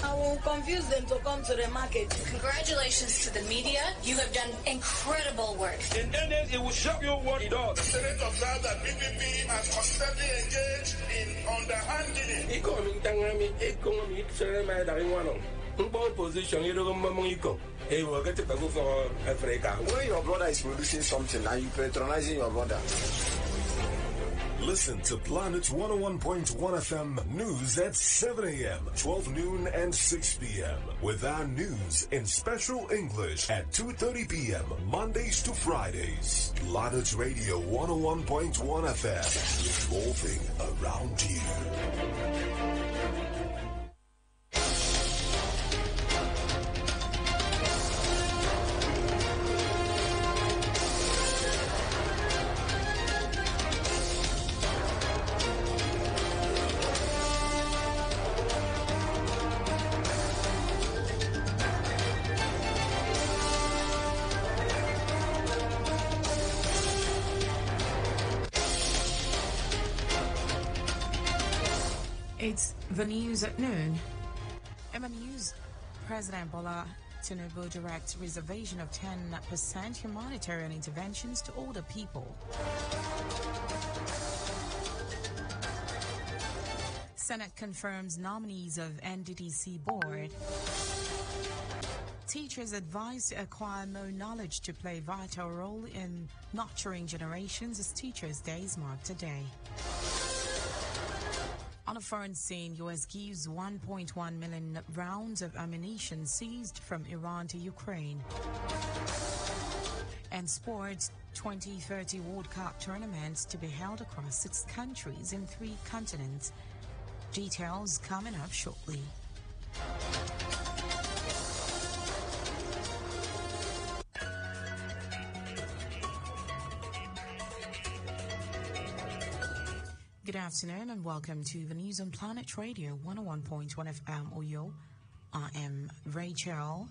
I will confuse them to come to the market. Congratulations to the media. You have done incredible work. In NLC, it will show you what it does. The Senate observed that PPP has consistently engaged in underhanding. Position, you don't Hey, we'll get to go for Africa. When your brother is producing something and you patronizing your brother. Listen to Planet 101.1 FM News at 7 a.m., 12 noon, and 6 p.m. with our news in special English at 2:30 p.m. Mondays to Fridays. Planet Radio 101.1 FM, evolving around you. It's the news at noon. In the news, President Bola Tinubu directs reservation of 10% humanitarian interventions to older people. Senate confirms nominees of NDDC board. Teachers advised to acquire more knowledge to play a vital role in nurturing generations as Teachers' Day is marked today. On a foreign scene, U.S. gives 1.1 million rounds of ammunition seized from Iran to Ukraine. And sports, 2030 World Cup tournaments to be held across 6 countries in 3 continents. Details coming up shortly. Good afternoon and welcome to the news on Planet Radio 101.1 FM Oyo. I am Rachel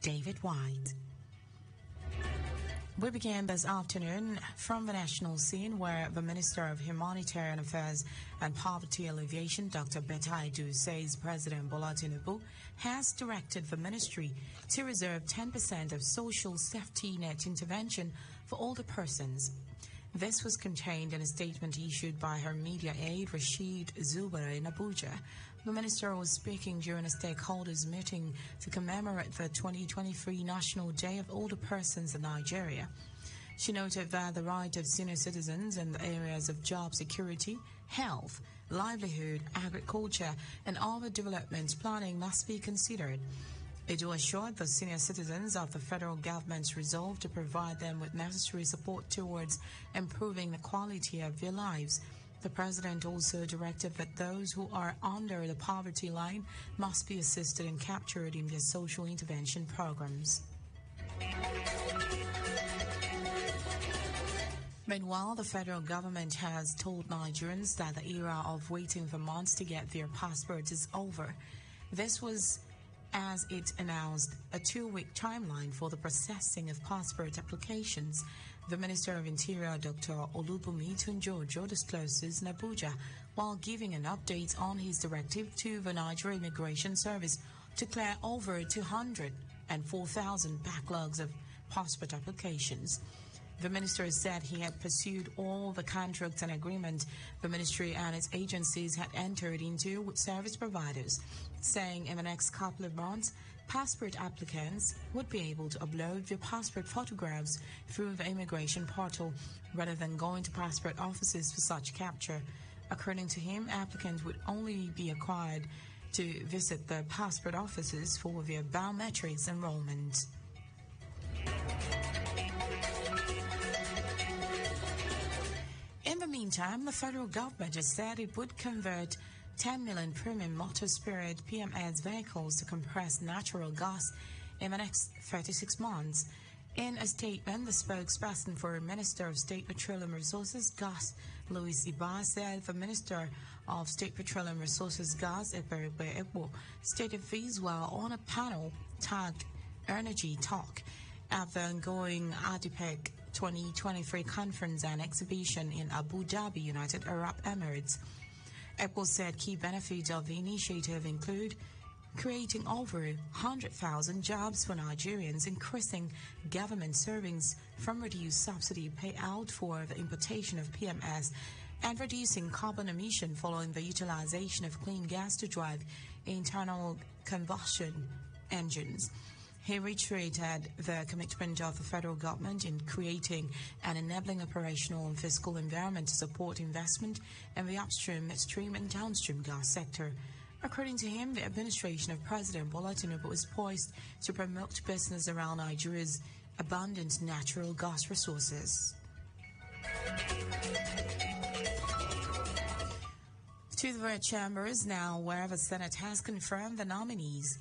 David White. We began this afternoon from the national scene where the Minister of Humanitarian Affairs and Poverty Alleviation, Dr. Betaidu, says President Bola Tinubu has directed the ministry to reserve 10% of social safety net intervention for older persons. This was contained in a statement issued by her media aide, Rashid Zubair, in Abuja. The minister was speaking during a stakeholders meeting to commemorate the 2023 National Day of Older Persons in Nigeria. She noted that the right of senior citizens in the areas of job security, health, livelihood, agriculture, and other development planning must be considered. It assured the senior citizens of the federal government's resolve to provide them with necessary support towards improving the quality of their lives. The president also directed that those who are under the poverty line must be assisted and captured in their social intervention programs. Meanwhile, the federal government has told Nigerians that the era of waiting for months to get their passports is over. This was as it announced a 2-week timeline for the processing of passport applications. The Minister of Interior, Dr. Olubunmi Tunjojo, discloses in Abuja while giving an update on his directive to the Nigeria Immigration Service to clear over 204,000 backlogs of passport applications. The minister said he had pursued all the contracts and agreements the ministry and its agencies had entered into with service providers, saying in the next couple of months, passport applicants would be able to upload their passport photographs through the immigration portal rather than going to passport offices for such capture. According to him, applicants would only be required to visit the passport offices for their biometrics enrollment. In the meantime, the federal government has said it would convert 10 million premium motor spirit PMS vehicles to compressed natural gas in the next 36 months. In a statement, the spokesperson for Minister of State Petroleum Resources, Gas, Louis Iba, said the Minister of State Petroleum Resources, Gas, Eperebe Epo, stated these while on a panel tagged Energy Talk at the ongoing ADIPEC 2023 conference and exhibition in Abu Dhabi, United Arab Emirates. ECO said key benefits of the initiative include creating over 100,000 jobs for Nigerians, increasing government savings from reduced subsidy payout for the importation of PMS, and reducing carbon emission following the utilization of clean gas to drive internal combustion engines. He reiterated the commitment of the federal government in creating an enabling operational and fiscal environment to support investment in the upstream, midstream, and downstream gas sector. According to him, the administration of President Bola Tinubu is poised to promote business around Nigeria's abundant natural gas resources. To the red chambers now, where the Senate has confirmed the nominees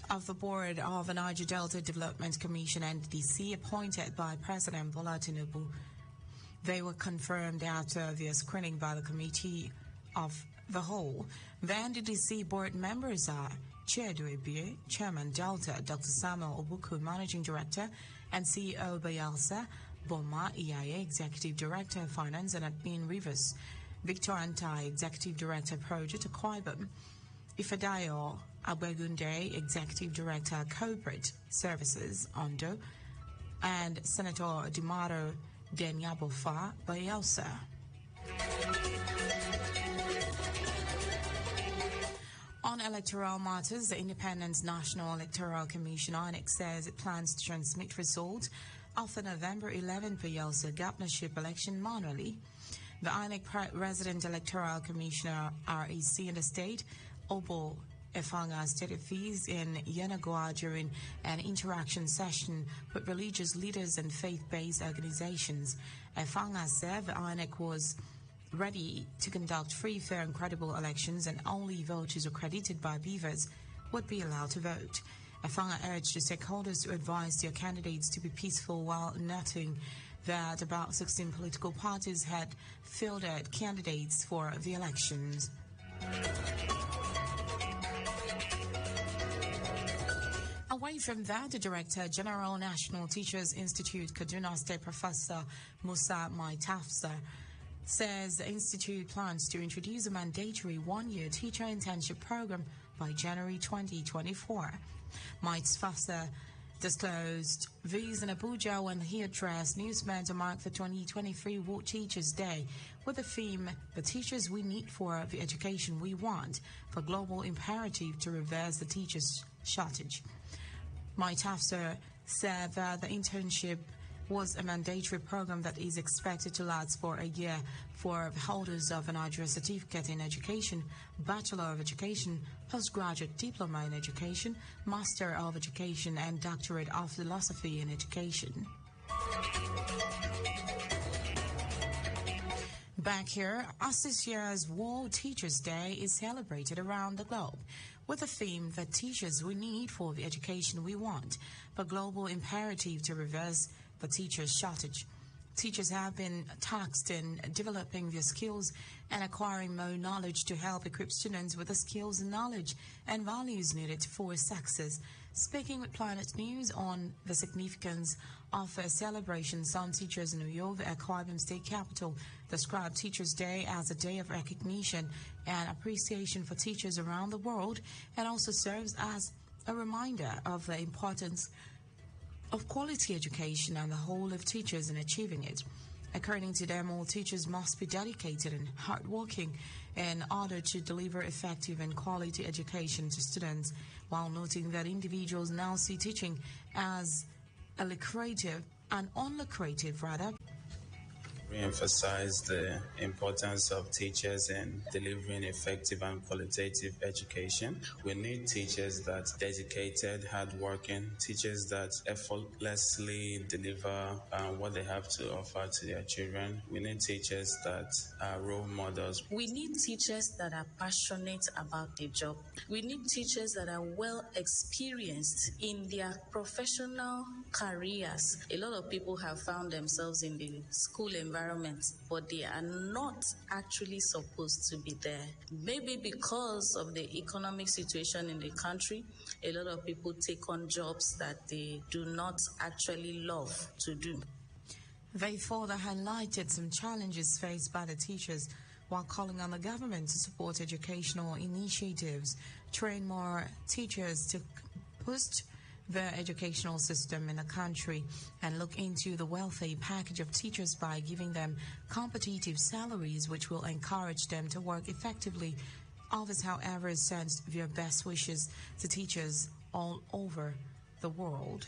of the board of the Niger Delta Development Commission NDDC appointed by President Bola Tinubu. They were confirmed after their screening by the Committee of the Whole. The NDDC board members are Chiedu Ebie, Chairman Delta, Dr. Samuel Obuku, Managing Director, and CEO Bayelsa Boma EIA, Executive Director of Finance and Admin Rivers, Victor Antai, Executive Director Project Akwaibom, Ifedayo Abegunde, Executive Director Corporate Services Ondo, and Senator Dimaro Denyabofa Bayelsa. On electoral matters, the Independent National Electoral Commission INEC says it plans to transmit results of the November 11 Bayelsa governorship election manually. The INEC Resident Electoral Commissioner REC in the state, Obo Efanga, stated these in Yenagoa during an interaction session with religious leaders and faith-based organizations. Efanga said the INEC was ready to conduct free, fair, and credible elections, and only voters accredited by beavers would be allowed to vote. Efanga urged the stakeholders to advise their candidates to be peaceful, while noting that about 16 political parties had fielded candidates for the elections. Away from that, the Director General National Teachers Institute, Kaduna State Professor Musa Maitafsa, says the institute plans to introduce a mandatory one-year teacher internship program by January 2024. Maitafsa disclosed these in Abuja when he addressed newsmen to mark the 2023 World Teachers Day with the theme, "The Teachers We Need for the Education We Want, for Global Imperative to Reverse the Teachers Shortage." Maitafsa said that the internship was a mandatory program that is expected to last for a year for holders of an undergraduate certificate in education, Bachelor of Education, Postgraduate Diploma in Education, Master of Education, and Doctorate of Philosophy in Education. Back here, as this year's World Teachers Day is celebrated around the globe with the theme, "The Teachers We Need for the Education We Want, the Global Imperative to Reverse the Teachers Shortage." Teachers have been tasked in developing their skills and acquiring more knowledge to help equip students with the skills and knowledge and values needed for success. Speaking with Planet News on the significance of a celebration, some teachers in New York, the Akwa Ibom State Capital, described Teachers Day as a day of recognition and appreciation for teachers around the world, and also serves as a reminder of the importance of quality education and the role of teachers in achieving it. According to them, all teachers must be dedicated and hardworking in order to deliver effective and quality education to students, while noting that individuals now see teaching as a lucrative and unlucrative rather. We emphasize the importance of teachers in delivering effective and qualitative education. We need teachers that are dedicated, hardworking, teachers that effortlessly deliver what they have to offer to their children. We need teachers that are role models. We need teachers that are passionate about their job. We need teachers that are well experienced in their professional careers. A lot of people have found themselves in the school environment, but they are not actually supposed to be there. Maybe because of the economic situation in the country, a lot of people take on jobs that they do not actually love to do. They further highlighted some challenges faced by the teachers while calling on the government to support educational initiatives, train more teachers to boost the educational system in the country, and look into the wealthy package of teachers by giving them competitive salaries which will encourage them to work effectively. Office, however, sends their best wishes to teachers all over the world.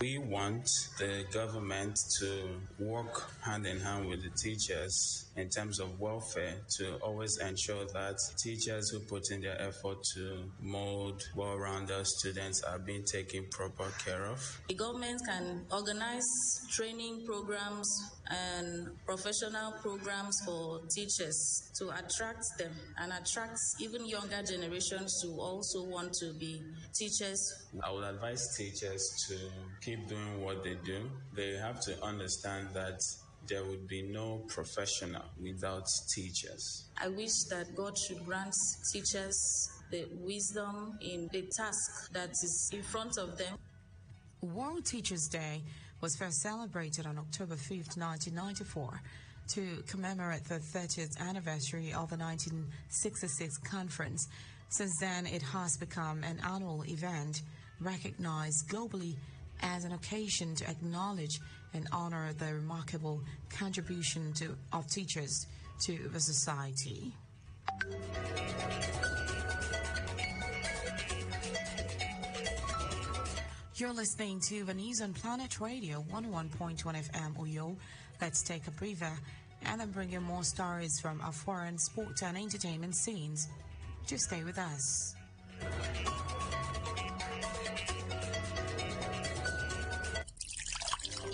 We want the government to work hand in hand with the teachers in terms of welfare to always ensure that teachers who put in their effort to mold well-rounded students are being taken proper care of. The government can organize training programs and professional programs for teachers to attract them and attract even younger generations to also want to be teachers. I would advise teachers to keep doing what they do. They have to understand that there would be no professional without teachers. I wish that God should grant teachers the wisdom in the task that is in front of them. World Teachers' Day was first celebrated on October 5th, 1994, to commemorate the 30th anniversary of the 1966 conference. Since then, it has become an annual event recognized globally as an occasion to acknowledge and honor the remarkable contribution of teachers to the society. You're listening to the News on Planet Radio 101.1 FM Uyo. Let's take a breather and then bring you more stories from our foreign sport and entertainment scenes. Just stay with us.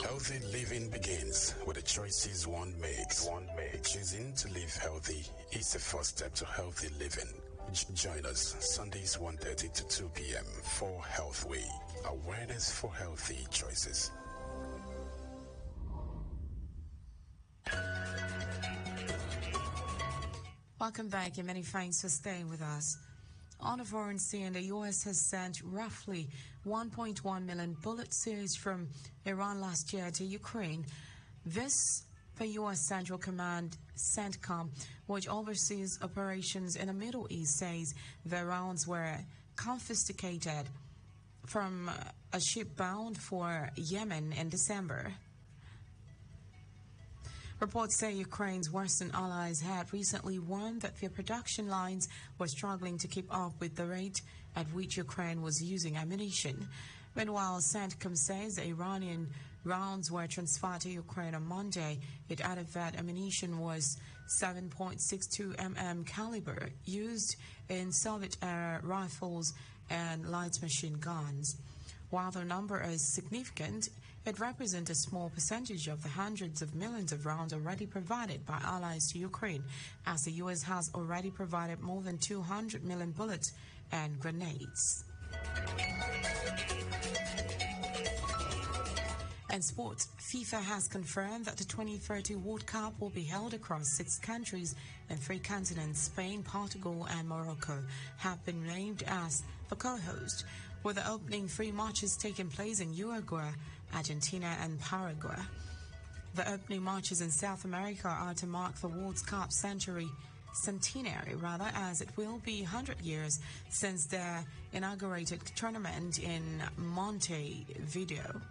Healthy living begins with the choices one makes. Choosing to live healthy is the first step to healthy living. Join us Sundays 1:30 to 2 p.m. for Healthway. Awareness for healthy choices. Welcome back and many thanks for staying with us. On a foreign scene, the U.S. has sent roughly 1.1 million bullets seized from Iran last year to Ukraine. This, the U.S. Central Command, CENTCOM, which oversees operations in the Middle East, says the rounds were confiscated from a ship bound for Yemen in December. Reports say Ukraine's Western allies had recently warned that their production lines were struggling to keep up with the rate at which Ukraine was using ammunition. Meanwhile, CENTCOM says the Iranian rounds were transferred to Ukraine on Monday. It added that ammunition was 7.62 mm caliber used in Soviet-era rifles and light machine guns. While the number is significant, it represents a small percentage of the hundreds of millions of rounds already provided by allies to Ukraine, as the U.S. has already provided more than 200 million bullets and grenades. And sports, FIFA has confirmed that the 2030 World Cup will be held across 6 countries and 3 continents. Spain, Portugal and Morocco have been named as the co-host, with the opening 3 matches taking place in Uruguay, Argentina and Paraguay. The opening matches in South America are to mark the World Cup centenary, as it will be 100 years since the inaugurated tournament in Montevideo.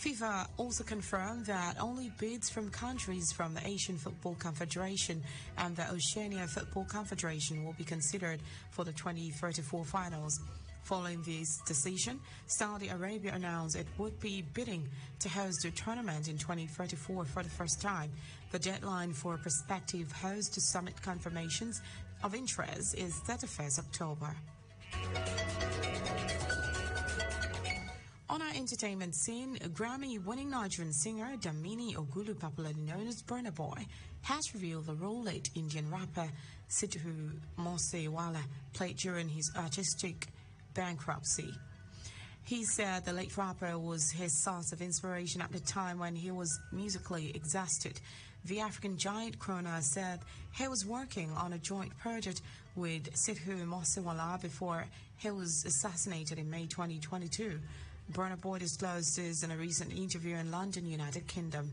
FIFA also confirmed that only bids from countries from the Asian Football Confederation and the Oceania Football Confederation will be considered for the 2034 finals. Following this decision, Saudi Arabia announced it would be bidding to host the tournament in 2034 for the first time. The deadline for prospective host to submit confirmations of interest is 31st October. On our entertainment scene, Grammy-winning Nigerian singer Damini Ogulu, popularly known as Burna Boy, has revealed the role late Indian rapper Sidhu Moosewala played during his artistic bankruptcy. He said the late rapper was his source of inspiration at the time when he was musically exhausted. The African giant Krona said he was working on a joint project with Sidhu Moosewala before he was assassinated in May 2022. Burna Boy disclosed this in a recent interview in London, United Kingdom.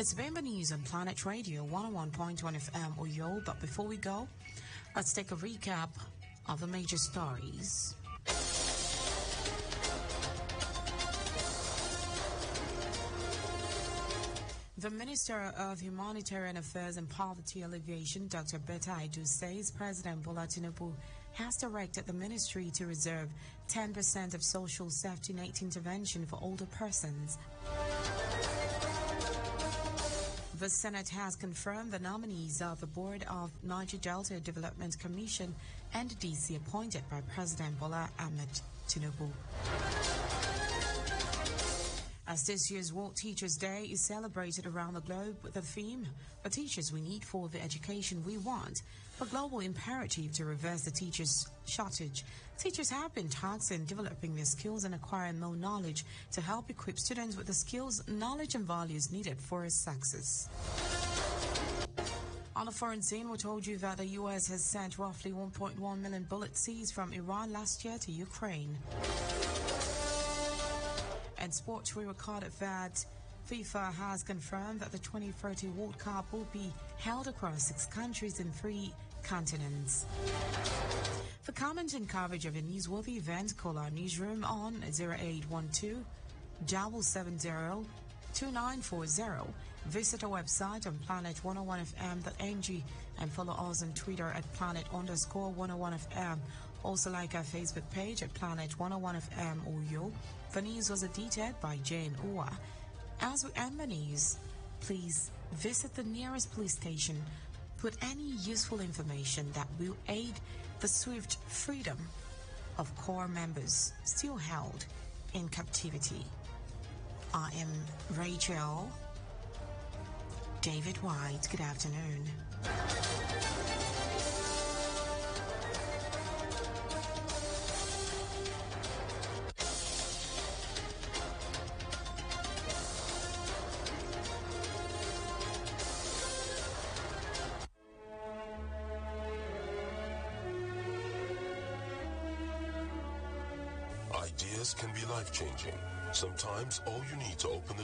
It's Bamba News on Planet Radio 101.1 FM Uyo. But before we go, let's take a recap of the major stories. The Minister of Humanitarian Affairs and Poverty Alleviation, Dr. Beta Idu, says President Bola Tinubu has directed the ministry to reserve 10% of social safety net intervention for older persons. The Senate has confirmed the nominees of the Board of Niger Delta Development Commission, NDDC, appointed by President Bola Tinubu. As this year's World Teachers' Day is celebrated around the globe with the theme, "The Teachers We Need for the Education We Want," the global imperative to reverse the teachers' shortage, teachers have been tasked in developing their skills and acquiring more knowledge to help equip students with the skills, knowledge, and values needed for success. On the foreign scene, we told you that the U.S. has sent roughly 1.1 million bullet seeds from Iran last year to Ukraine. In sports, we recorded that FIFA has confirmed that the 2030 World Cup will be held across 6 countries in 3 continents. For comment and coverage of a newsworthy event, call our newsroom on 0812-770-2940. Visit our website on planet101fm.ng and follow us on Twitter at planet_101fm. Also like our Facebook page at Planet101FM Uyo. The news was edited by Jane Uwa. As we end the news, please visit the nearest police station with any useful information that will aid the swift freedom of core members still held in captivity. I am Rachel David White. Good afternoon. Ideas can be life-changing. Sometimes all you need to open the